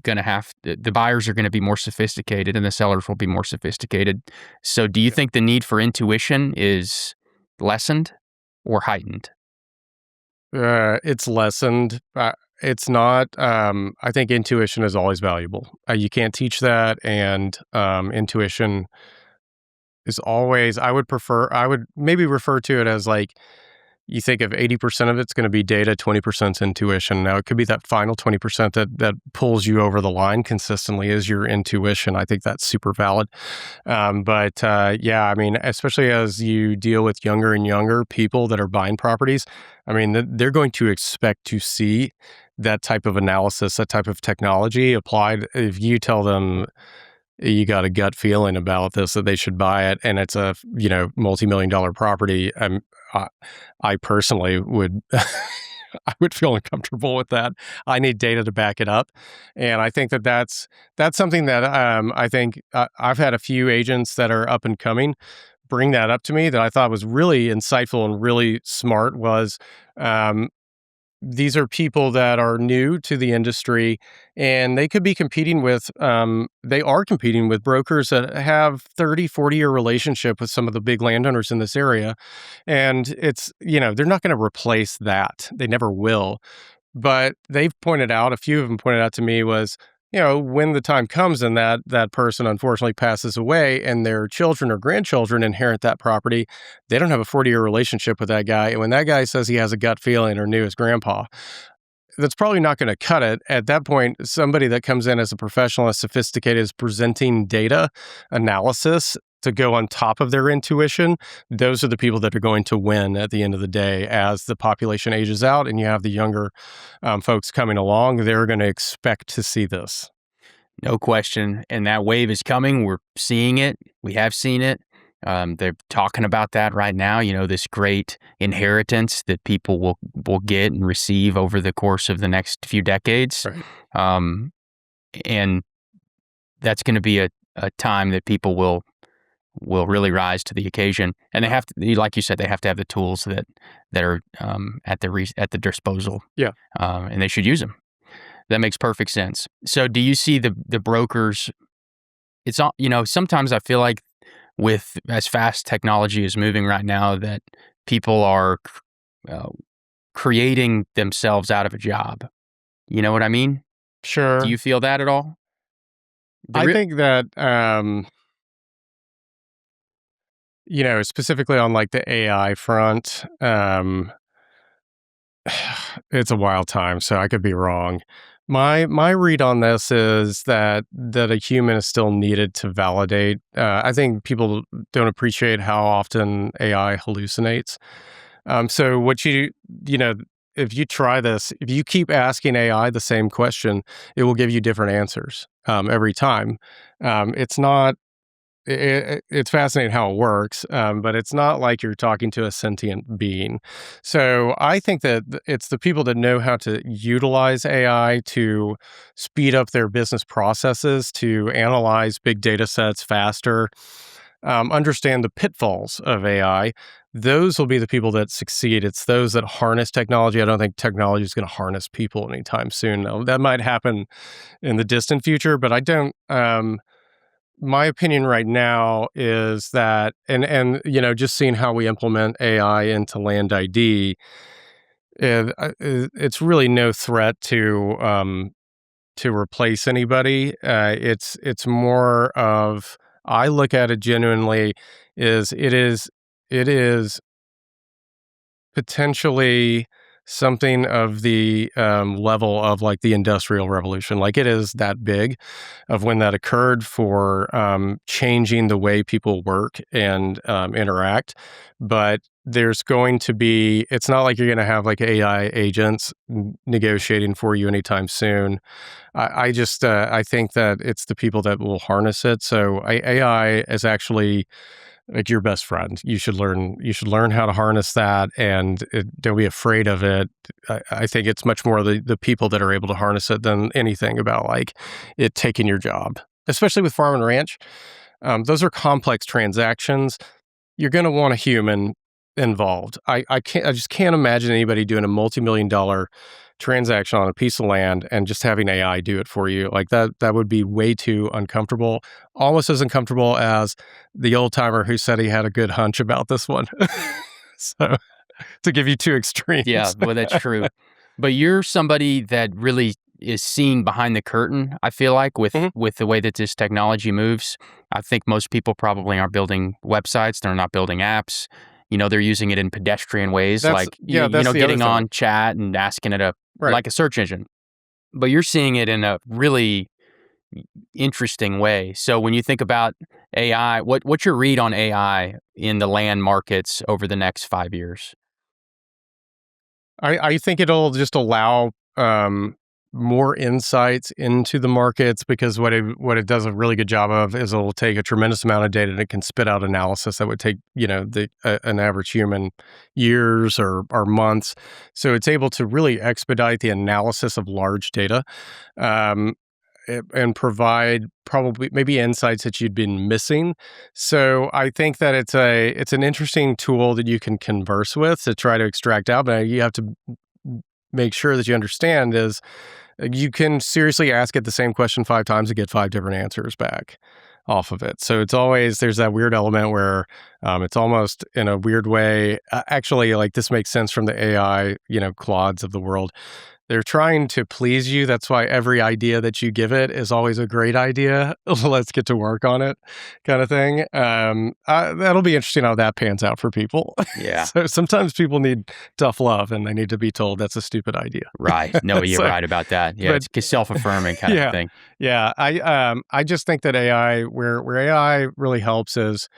S1: going to be more sophisticated, and the sellers will be more sophisticated. So do you think the need for intuition is lessened or heightened?
S2: It's lessened. It's not. I think intuition is always valuable. You can't teach that, and intuition is always. I would maybe refer to it as like, you think of 80% of it's going to be data, 20% intuition. Now, it could be that final 20% that pulls you over the line consistently is your intuition. I think that's super valid. But I mean, especially as you deal with younger and younger people that are buying properties, I mean, they're going to expect to see that type of analysis, that type of technology applied. If you tell them you got a gut feeling about this, that they should buy it, and it's a, multi-million-dollar property, I personally would I would feel uncomfortable with that. I need data to back it up, and I think that that's something that I think I've had a few agents that are up and coming bring that up to me that I thought was really insightful and really smart. Was these are people that are new to the industry, and they could be competing with, they are competing with brokers that have 30, 40-year relationship with some of the big landowners in this area. And it's, they're not going to replace that. They never will. But they've pointed out, a few of them pointed out to me was, when the time comes and that person unfortunately passes away and their children or grandchildren inherit that property, they don't have a 40-year relationship with that guy. And when that guy says he has a gut feeling or knew his grandpa, that's probably not going to cut it. At that point, somebody that comes in as a professional, as sophisticated, as presenting data analysis to go on top of their intuition, those are the people that are going to win at the end of the day. As the population ages out and you have the younger folks coming along, they're going to expect to see this.
S1: No question. And that wave is coming. We're seeing it. We have seen it. They're talking about that right now, this great inheritance that people will get and receive over the course of the next few decades.
S2: Right.
S1: And that's going to be a time that people will really rise to the occasion. And they have to, like you said, they have to have the tools that are at the disposal.
S2: Yeah.
S1: And they should use them. That makes perfect sense. So do you see the brokers? It's all, sometimes I feel like with as fast technology is moving right now that people are creating themselves out of a job. You know what I mean?
S2: Sure.
S1: Do you feel that at all?
S2: I think that, specifically on like the AI front, it's a wild time, so I could be wrong. My read on this is that a human is still needed to validate. I think people don't appreciate how often AI hallucinates. So what if you try this, if you keep asking AI the same question, it will give you different answers every time. It's not. It's fascinating how it works, but it's not like you're talking to a sentient being. So I think that it's the people that know how to utilize AI to speed up their business processes, to analyze big data sets faster, understand the pitfalls of AI. Those will be the people that succeed. It's those that harness technology. I don't think technology is going to harness people anytime soon. Now, that might happen in the distant future, but I don't. My opinion right now is that, and just seeing how we implement AI into Land ID, it's really no threat to replace anybody. It's more of, I look at it genuinely, it is potentially something of the level of like the Industrial Revolution. Like, it is that big of when that occurred for changing the way people work and interact. But there's going to be, it's not like you're going to have like AI agents negotiating for you anytime soon. I think that it's the people that will harness it. So AI is actually like your best friend. You should learn how to harness that, and don't be afraid of it. I think it's much more the people that are able to harness it than anything about like it taking your job, especially with farm and ranch. Those are complex transactions. You're going to want a human involved. I just can't imagine anybody doing a multi-million-dollar transaction on a piece of land and just having AI do it for you. Like that would be way too uncomfortable. Almost as uncomfortable as the old timer who said he had a good hunch about this one. So, to give you two extremes.
S1: Yeah, well, that's true. But you're somebody that really is seeing behind the curtain, I feel like, with the way that this technology moves. I think most people probably aren't building websites. They're not building apps. They're using it in pedestrian ways, getting on chat and asking it like a search engine. But you're seeing it in a really interesting way. So when you think about AI, what's your read on AI in the land markets over the next 5 years?
S2: I think it'll just allow more insights into the markets, because what it does a really good job of is it'll take a tremendous amount of data and it can spit out analysis that would take an average human years or months. So it's able to really expedite the analysis of large data. And provide probably maybe insights that you'd been missing. So I think that it's an interesting tool that you can converse with to try to extract out, but you have to make sure that you understand is you can seriously ask it the same question 5 times and get 5 different answers back off of it. So it's always, there's that weird element where it's almost in a weird way, actually, like this makes sense from the AI, Claudes of the world. They're trying to please you. That's why every idea that you give it is always a great idea. Let's get to work on it, kind of thing. That'll be interesting how that pans out for people.
S1: Yeah.
S2: So sometimes people need tough love, and they need to be told that's a stupid idea.
S1: Right. No, you're right about that. Yeah, it's self-affirming kind of thing.
S2: Yeah. I just think that AI, where AI really helps is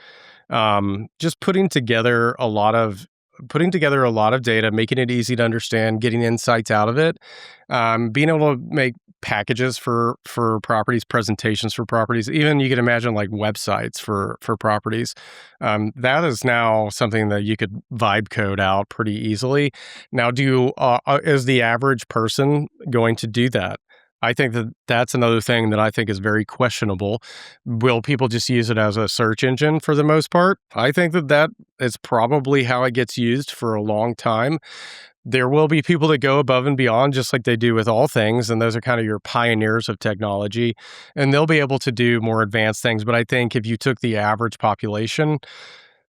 S2: just putting together a lot of data, making it easy to understand, getting insights out of it, being able to make packages for properties, presentations for properties. Even you can imagine like websites for properties. That is now something that you could vibe code out pretty easily. Now, is the average person going to do that? I think that that's another thing that I think is very questionable. Will people just use it as a search engine for the most part? I think that is probably how it gets used for a long time. There will be people that go above and beyond, just like they do with all things, and those are kind of your pioneers of technology, and they'll be able to do more advanced things. But I think if you took the average population,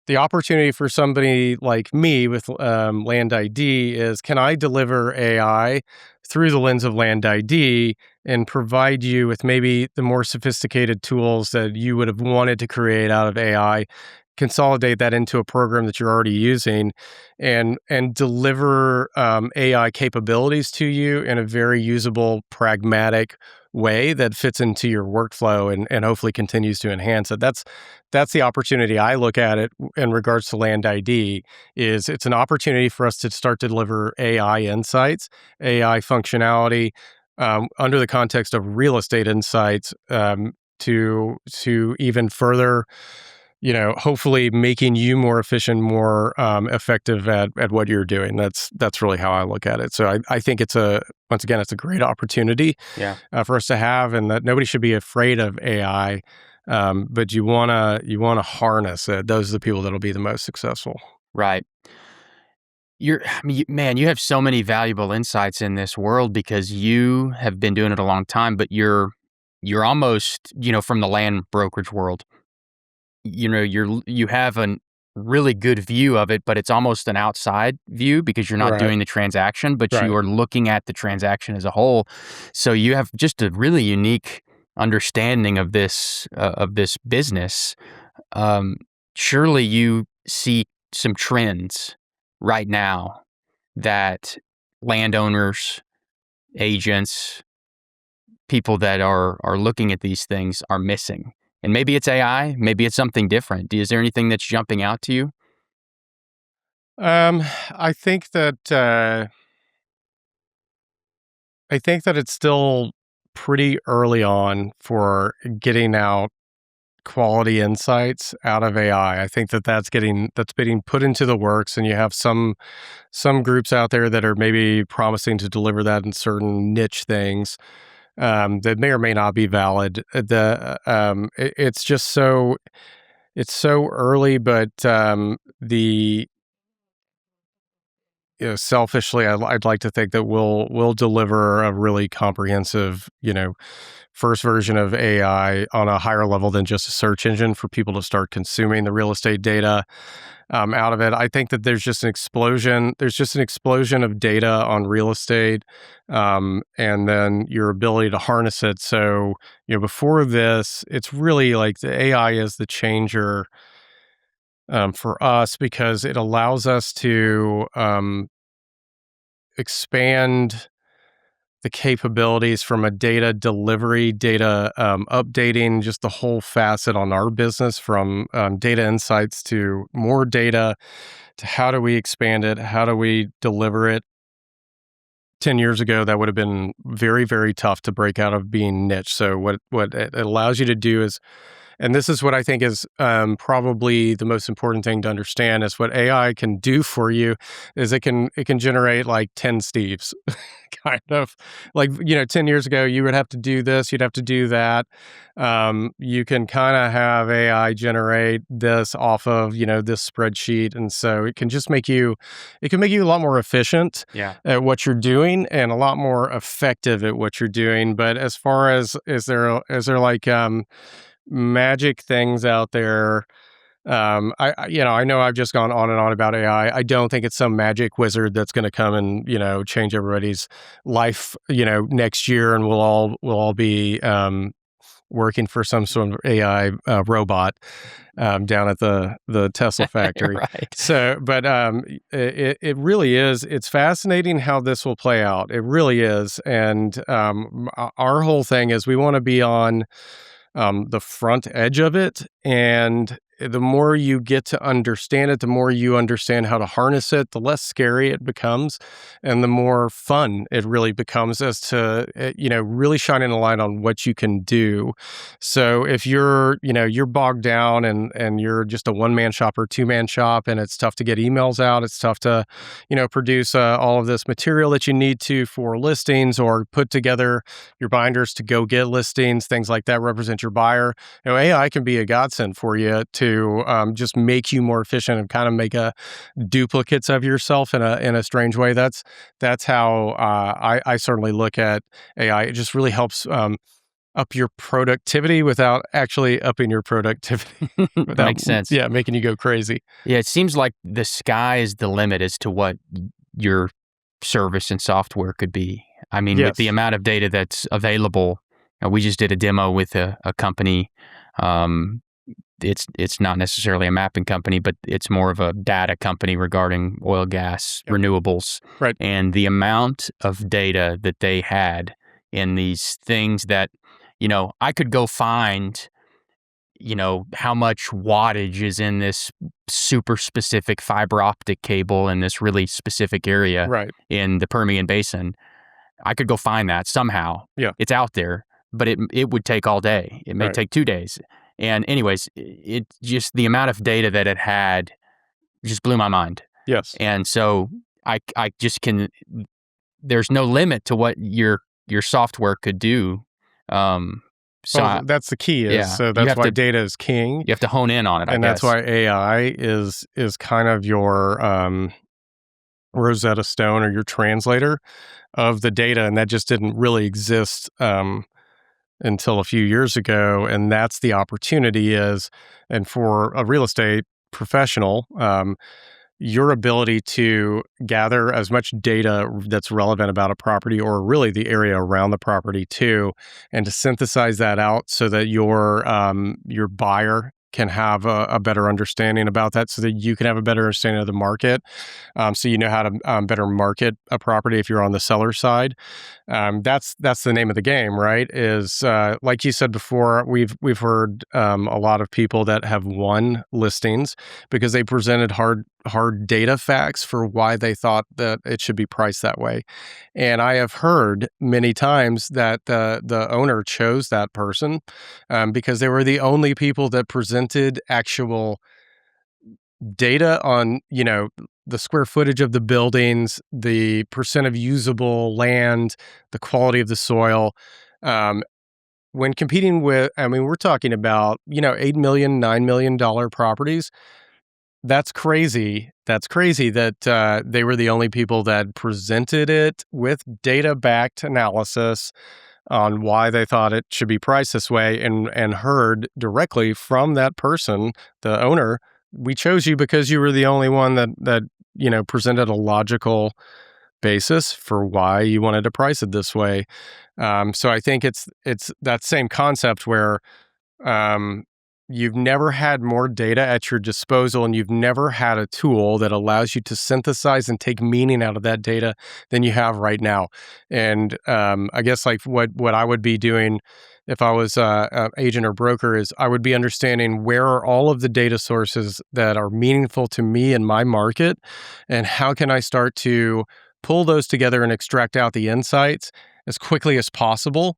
S2: the opportunity for somebody like me with Land ID is, can I deliver AI through the lens of Land ID and provide you with maybe the more sophisticated tools that you would have wanted to create out of AI, consolidate that into a program that you're already using, and deliver AI capabilities to you in a very usable, pragmatic way that fits into your workflow and hopefully continues to enhance it. That's the opportunity I look at it in regards to Land ID. Is it's an opportunity for us to start to deliver AI insights, AI functionality under the context of real estate insights to even further, hopefully making you more efficient, more effective at what you're doing. That's really how I look at it. So I think it's a great opportunity for us to have, and that nobody should be afraid of AI. But you wanna harness it. Those are the people that'll be the most successful.
S1: Right. You have so many valuable insights in this world because you have been doing it a long time, but you're almost, from the land brokerage world. You have a really good view of it, but it's almost an outside view because you're not doing the transaction, but you are looking at the transaction as a whole. So you have just a really unique understanding of this business. Surely you see some trends right now that landowners, agents, people that are looking at these things are missing. And maybe it's AI, maybe it's something different. Is there anything that's jumping out to you?
S2: I think that it's still pretty early on for getting out quality insights out of AI. I think that's being put into the works, and you have some groups out there that are maybe promising to deliver that in certain niche things that may or may not be valid. It's just it's so early, but selfishly, I'd like to think that we'll deliver a really comprehensive, first version of AI on a higher level than just a search engine for people to start consuming the real estate data out of it. I think that there's just an explosion. There's just an explosion of data on real estate, and then your ability to harness it. So, before this, it's really like the AI is the changer for us because it allows us to expand the capabilities from a data delivery, data updating, just the whole facet on our business, from data insights to more data, to how do we expand it, how do we deliver it 10 years ago, that would have been very, very tough to break out of being niche. So what it allows you to do is, and this is what I think is probably the most important thing to understand, is what AI can do for you is it can generate like 10 Steves, kind of like, 10 years ago, you would have to do this, you'd have to do that. You can kind of have AI generate this off of, this spreadsheet. And so it can make you a lot more efficient at what you're doing and a lot more effective at what you're doing. But as far as, is there like, magic things out there. I know I've just gone on and on about AI. I don't think it's some magic wizard that's going to come and change everybody's life next year, and we'll all be working for some sort of AI robot down at the Tesla factory.
S1: Right.
S2: So, but it really is. It's fascinating how this will play out. It really is, and our whole thing is we want to be on the front edge of it. And the more you get to understand it, the more you understand how to harness it, the less scary it becomes, and the more fun it really becomes as to, really shining a light on what you can do. So if you're bogged down and you're just a one-man shop or two-man shop, and it's tough to get emails out, it's tough to, produce all of this material that you need to for listings, or put together your binders to go get listings, things like that, represent your buyer. AI can be a godsend for you to just make you more efficient and kind of make duplicates of yourself in a strange way. That's how I certainly look at AI. It just really helps up your productivity without actually upping your productivity.
S1: That makes sense.
S2: Yeah, making you go crazy.
S1: Yeah, it seems like the sky is the limit as to what your service and software could be. I mean, with the amount of data that's available, we just did a demo with a company. It's not necessarily a mapping company, but it's more of a data company regarding oil, gas, renewables.
S2: Right.
S1: And the amount of data that they had in these things that, I could go find, how much wattage is in this super specific fiber optic cable in this really specific area in the Permian Basin. I could go find that somehow.
S2: Yeah.
S1: It's out there, but it would take all day. It may take 2 days. And anyways, it just, the amount of data that it had just blew my mind.
S2: Yes.
S1: And so I just there's no limit to what your software could do.
S2: That's the key is, so that's why data is king.
S1: You have to hone in on it,
S2: and that's why AI is kind of your Rosetta Stone or your translator of the data. And that just didn't really exist until a few years ago. And that's the opportunity is, and for a real estate professional, your ability to gather as much data that's relevant about a property, or really the area around the property too, and to synthesize that out so that your buyer can have a better understanding about that, so that you can have a better understanding of the market, so you know how to better market a property if you're on the seller side. That's the name of the game, right? Is like you said before, we've heard a lot of people that have won listings because they presented hard data facts for why they thought that it should be priced that way. And I have heard many times that the owner chose that person because they were the only people that presented actual data on, the square footage of the buildings, the percent of usable land, the quality of the soil. When competing with, we're talking about, $8 million, $9 million properties. That's crazy. That's crazy that they were the only people that presented it with data-backed analysis on why they thought it should be priced this way, and heard directly from that person, the owner, we chose you because you were the only one that presented a logical basis for why you wanted to price it this way. So I think it's that same concept where you've never had more data at your disposal, and you've never had a tool that allows you to synthesize and take meaning out of that data than you have right now. And I guess like what I would be doing if I was an agent or broker is I would be understanding where are all of the data sources that are meaningful to me in my market, and how can I start to pull those together and extract out the insights as quickly as possible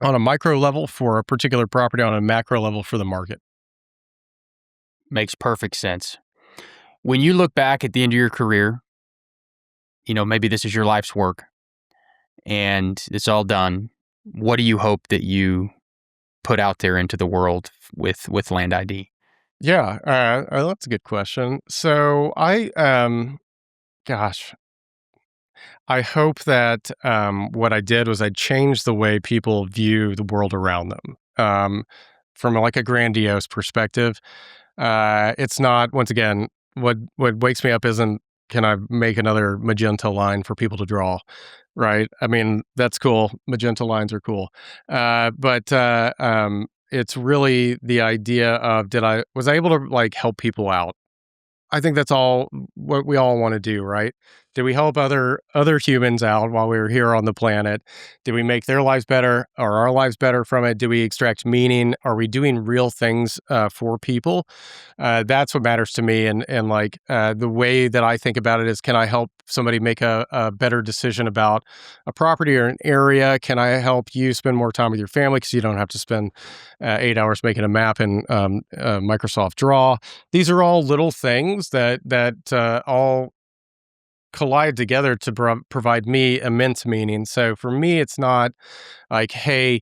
S2: on a micro level for a particular property, on a macro level for the market.
S1: Makes perfect sense. When you look back at the end of your career, maybe this is your life's work and it's all done. What do you hope that you put out there into the world with Land ID?
S2: Yeah, that's a good question. So I hope that what I did was I changed the way people view the world around them from like a grandiose perspective. It's not, once again, what wakes me up isn't, can I make another magenta line for people to draw, right? I mean, that's cool. Magenta lines are cool. But it's really the idea of, was I able to like help people out? I think that's all what we all want to do, right? Did we help other humans out while we were here on the planet? Did we make their lives better or our lives better from it? Do we extract meaning? Are we doing real things for people? That's what matters to me. And like the way that I think about it is, can I help somebody make a better decision about a property or an area? Can I help you spend more time with your family because you don't have to spend 8 hours making a map in Microsoft Draw? These are all little things that all collide together to provide me immense meaning. So for me, it's not like, hey,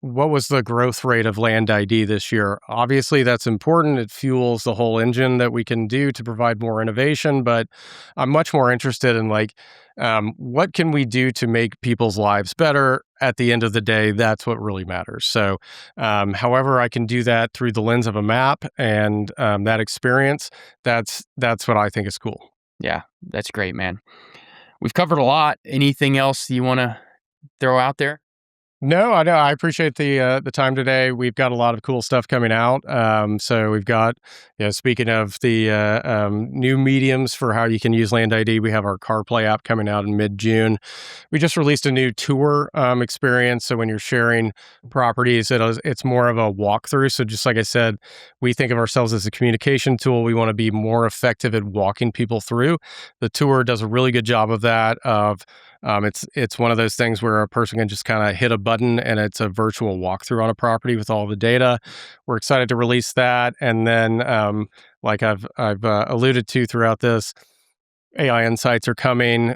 S2: what was the growth rate of Land ID this year? Obviously, that's important. It fuels the whole engine that we can do to provide more innovation. But I'm much more interested in like, what can we do to make people's lives better? At the end of the day, that's what really matters. So, however I can do that through the lens of a map and that experience, that's what I think is cool.
S1: Yeah, that's great, man. We've covered a lot. Anything else you want to throw out there?
S2: No, I know. I appreciate the time today. We've got a lot of cool stuff coming out. So we've got, speaking of the new mediums for how you can use Land ID, we have our CarPlay app coming out in mid-June. We just released a new tour experience. So when you're sharing properties, it's more of a walkthrough. So just like I said, we think of ourselves as a communication tool. We want to be more effective at walking people through. The tour does a really good job of that. It's one of those things where a person can just kind of hit a button and it's a virtual walkthrough on a property with all the data. We're excited to release that. And then, like I've alluded to throughout this, AI insights are coming.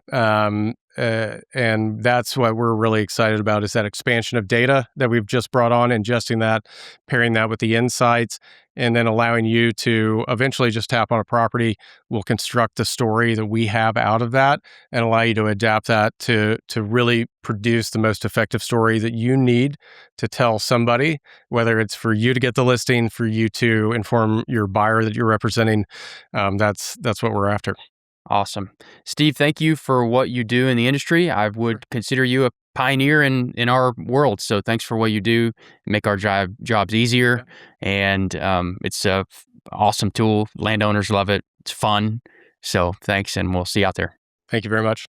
S2: And that's what we're really excited about, is that expansion of data that we've just brought on, ingesting that, pairing that with the insights, and then allowing you to eventually just tap on a property. We'll construct the story that we have out of that and allow you to adapt that to really produce the most effective story that you need to tell somebody, whether it's for you to get the listing, for you to inform your buyer that you're representing. That's what we're after.
S1: Awesome. Steve, thank you for what you do in the industry. I would consider you a pioneer in our world. So thanks for what you do. Make our jobs easier. And it's a awesome tool. Landowners love it. It's fun. So thanks, and we'll see you out there.
S2: Thank you very much.